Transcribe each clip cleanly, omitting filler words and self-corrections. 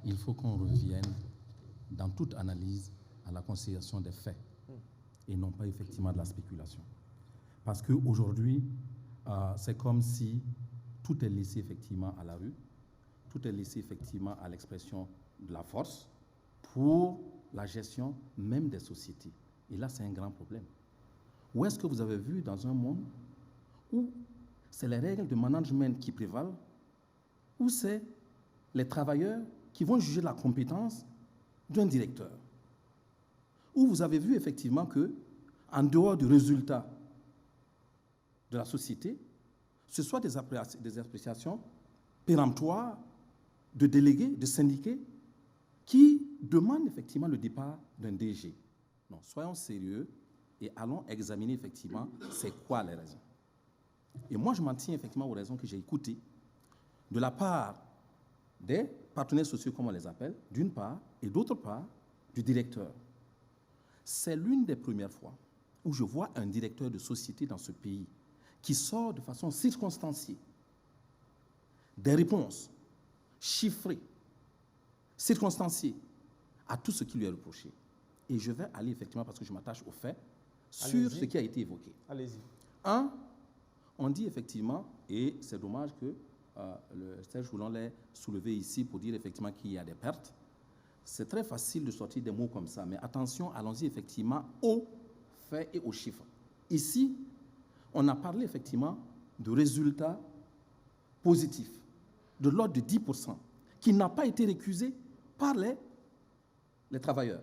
il faut qu'on revienne dans toute analyse à la considération des faits et non pas effectivement de la spéculation. Parce qu'aujourd'hui, c'est comme si tout est laissé effectivement à la rue, tout est laissé effectivement à l'expression de la force pour la gestion même des sociétés. Et là, c'est un grand problème. Où est-ce que vous avez vu dans un monde où c'est les règles de management qui prévalent, où c'est les travailleurs qui vont juger la compétence d'un directeur, où vous avez vu effectivement que, en dehors du résultat de la société, ce soit des appréciations péremptoires de délégués, de syndiqués, qui demandent effectivement le départ d'un DG. Non, soyons sérieux et allons examiner effectivement c'est quoi les raisons. Et moi, je m'en tiens effectivement aux raisons que j'ai écoutées de la part des partenaires sociaux, comme on les appelle, d'une part, et d'autre part, du directeur. C'est l'une des premières fois où je vois un directeur de société dans ce pays qui sort de façon circonstanciée des réponses chiffrées, circonstanciées à tout ce qui lui est reproché. Et je vais aller effectivement, parce que je m'attache aux faits, sur ce qui a été évoqué. Allez-y. Un, on dit effectivement, et c'est dommage que le Serge Rouland l'ait soulevé ici pour dire effectivement qu'il y a des pertes. C'est très facile de sortir des mots comme ça, mais attention, allons-y effectivement aux faits et aux chiffres. Ici, on a parlé effectivement de résultats positifs, de l'ordre de 10%, qui n'a pas été récusé par les travailleurs.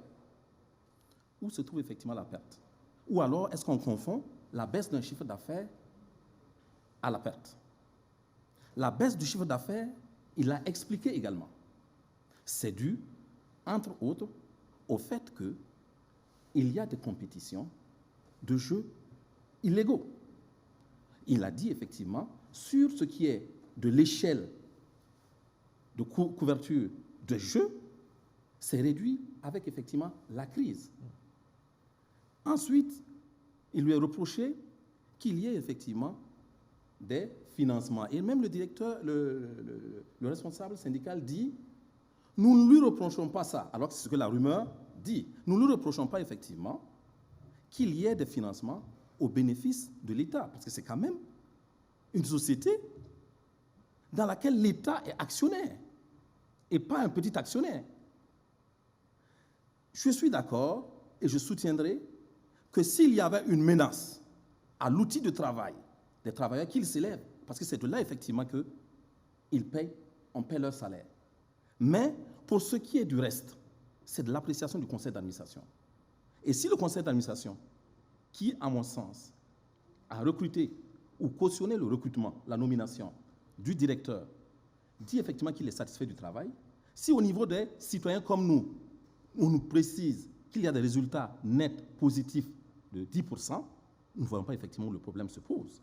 Où se trouve effectivement la perte? Ou alors, est-ce qu'on confond la baisse d'un chiffre d'affaires à la perte? La baisse du chiffre d'affaires, il l'a expliqué également. C'est dû, entre autres, au fait qu'il y a des compétitions de jeux illégaux. Il a dit effectivement, sur ce qui est de l'échelle de couverture de jeux, c'est réduit avec effectivement la crise. Ensuite, il lui est reproché qu'il y ait effectivement des financements. Et même le directeur, le responsable syndical dit, nous ne lui reprochons pas ça, alors que c'est ce que la rumeur dit. Nous ne lui reprochons pas effectivement qu'il y ait des financements au bénéfice de l'État, parce que c'est quand même une société dans laquelle l'État est actionnaire et pas un petit actionnaire. Je suis d'accord et je soutiendrai que s'il y avait une menace à l'outil de travail des travailleurs, qu'ils s'élèvent, parce que c'est de là effectivement on paie leur salaire. Mais pour ce qui est du reste, c'est de l'appréciation du conseil d'administration. Et si le conseil d'administration, qui, à mon sens, a recruté ou cautionné le recrutement, la nomination du directeur, dit effectivement qu'il est satisfait du travail, si au niveau des citoyens comme nous, on nous précise qu'il y a des résultats nets positifs de 10%, nous ne voyons pas effectivement où le problème se pose.